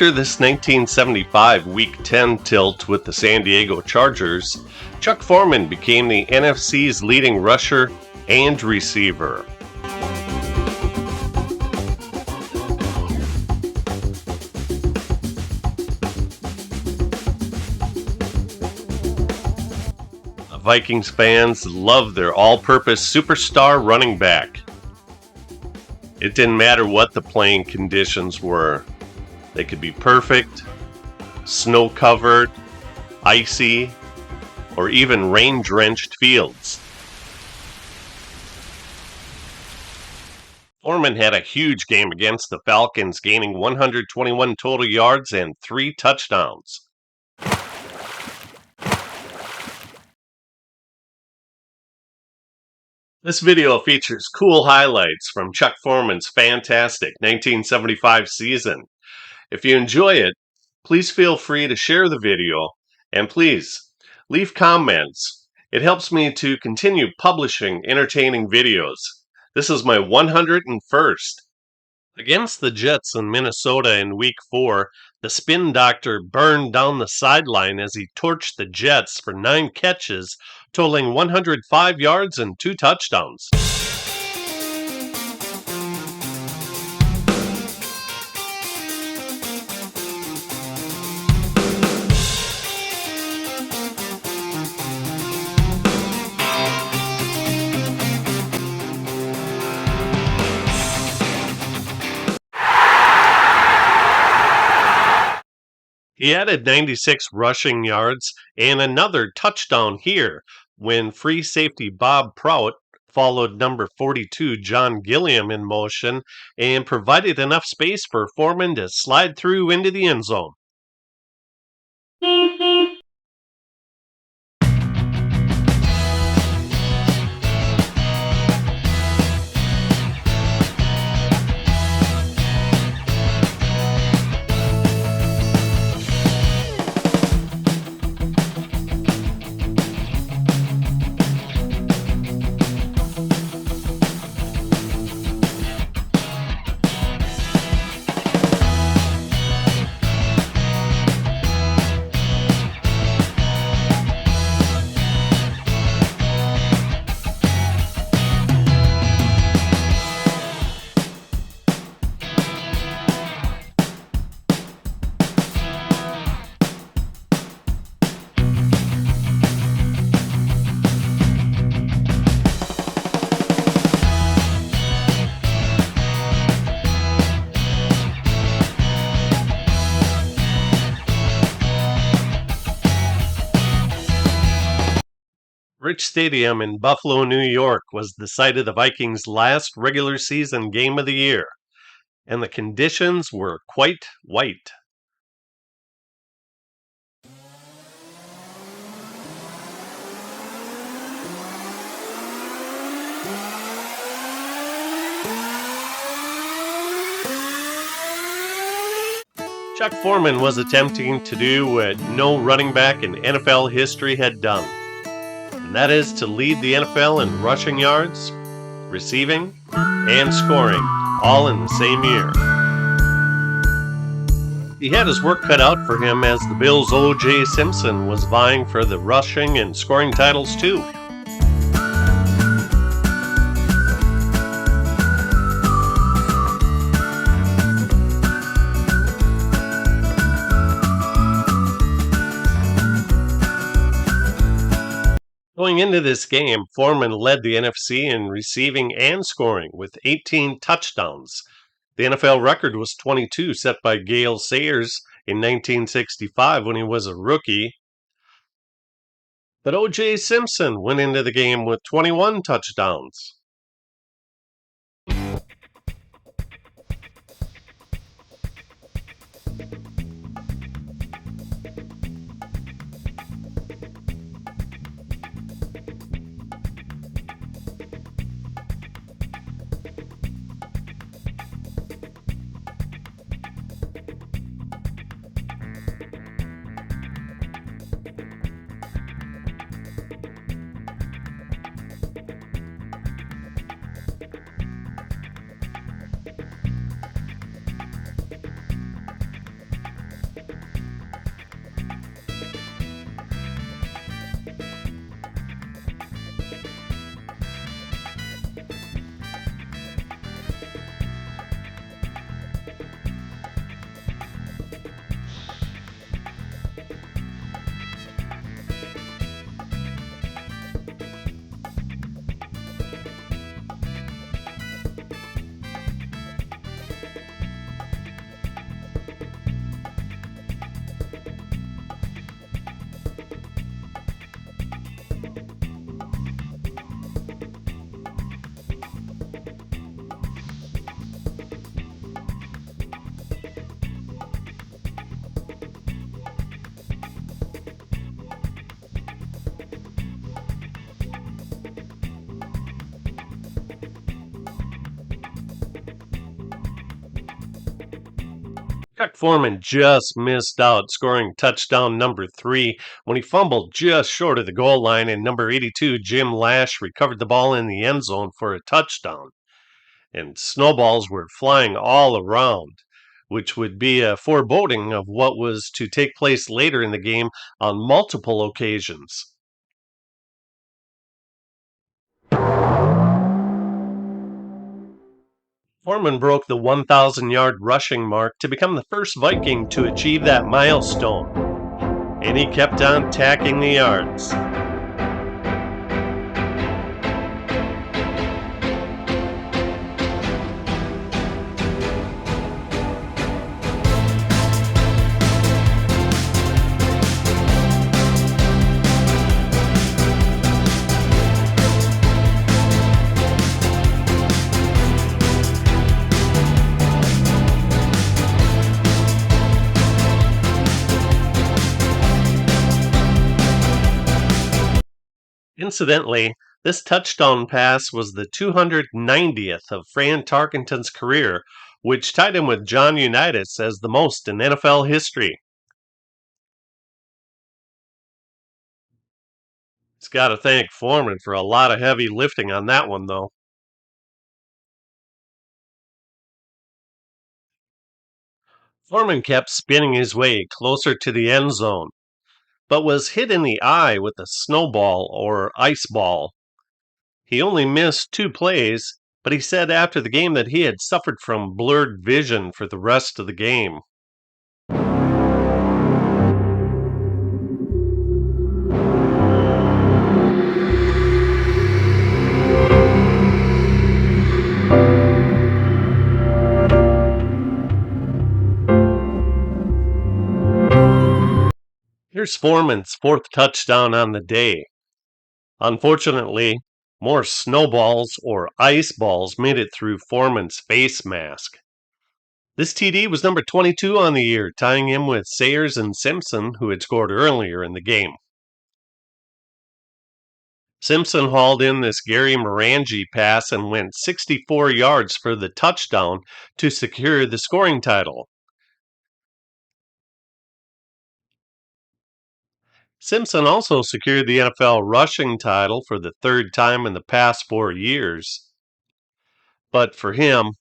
After this 1975 Week 10 tilt with the San Diego Chargers, Chuck Foreman became the NFC's leading rusher and receiver. Vikings fans love their all-purpose superstar running back. It didn't matter what the playing conditions were. They could be perfect, snow-covered, icy, or even rain-drenched fields. Foreman had a huge game against the Falcons, gaining 121 total yards and 3 touchdowns. This video features cool highlights from Chuck Foreman's fantastic 1975 season. If you enjoy it, please feel free to share the video, and please leave comments. It helps me to continue publishing entertaining videos. This is my 101st. Against the Jets in Minnesota in Week 4, the spin doctor burned down the sideline as he torched the Jets for 9 catches, totaling 105 yards and 2 touchdowns. He added 96 rushing yards and another touchdown here when free safety Bob Prout followed number 42 John Gilliam in motion and provided enough space for Foreman to slide through into the end zone. Rich Stadium in Buffalo, New York was the site of the Vikings' last regular season game of the year, and the conditions were quite white. Chuck Foreman was attempting to do what no running back in NFL history had done, and that is to lead the NFL in rushing yards, receiving, and scoring, all in the same year. He had his work cut out for him as the Bills' O.J. Simpson was vying for the rushing and scoring titles too. Going into this game, Foreman led the NFC in receiving and scoring with 18 touchdowns. The NFL record was 22, set by Gale Sayers in 1965 when he was a rookie. But O.J. Simpson went into the game with 21 touchdowns. Chuck Foreman just missed out scoring touchdown number 3 when he fumbled just short of the goal line, and number 82, Jim Lash, recovered the ball in the end zone for a touchdown. And snowballs were flying all around, which would be a foreboding of what was to take place later in the game on multiple occasions. Foreman broke the 1,000-yard rushing mark to become the first Viking to achieve that milestone, and he kept on tacking the yards. Incidentally, this touchdown pass was the 290th of Fran Tarkenton's career, which tied him with John Unitas as the most in NFL history. He's got to thank Foreman for a lot of heavy lifting on that one, though. Foreman kept spinning his way closer to the end zone, but was hit in the eye with a snowball or ice ball. He only missed 2 plays, but he said after the game that he had suffered from blurred vision for the rest of the game. Here's Foreman's 4th touchdown on the day. Unfortunately, more snowballs or ice balls made it through Foreman's face mask. This TD was number 22 on the year, tying him with Sayers and Simpson, who had scored earlier in the game. Simpson hauled in this Gary Morangi pass and went 64 yards for the touchdown to secure the scoring title. Simpson also secured the NFL rushing title for the 3rd time in the past 4 years. But for him,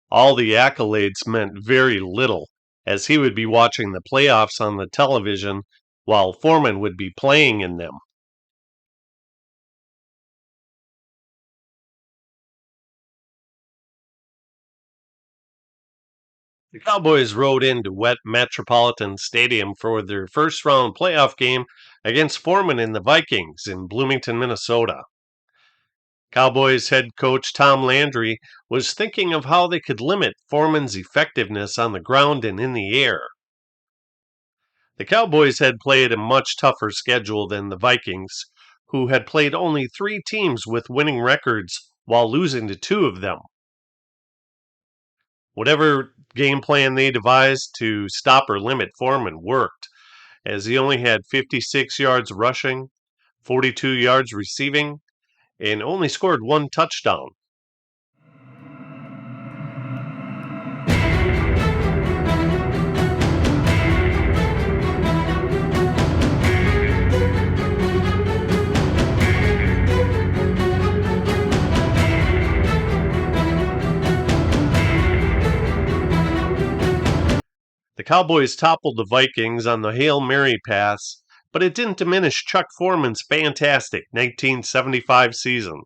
all the accolades meant very little, as he would be watching the playoffs on the television while Foreman would be playing in them. The Cowboys rode into wet Metropolitan Stadium for their first round playoff game against Foreman and the Vikings in Bloomington, Minnesota. Cowboys head coach Tom Landry was thinking of how they could limit Foreman's effectiveness on the ground and in the air. The Cowboys had played a much tougher schedule than the Vikings, who had played only 3 teams with winning records while losing to 2 of them. Whatever game plan they devised to stop or limit Foreman worked, as he only had 56 yards rushing, 42 yards receiving, and only scored 1 touchdown. The Cowboys toppled the Vikings on the Hail Mary pass, but it didn't diminish Chuck Foreman's fantastic 1975 season.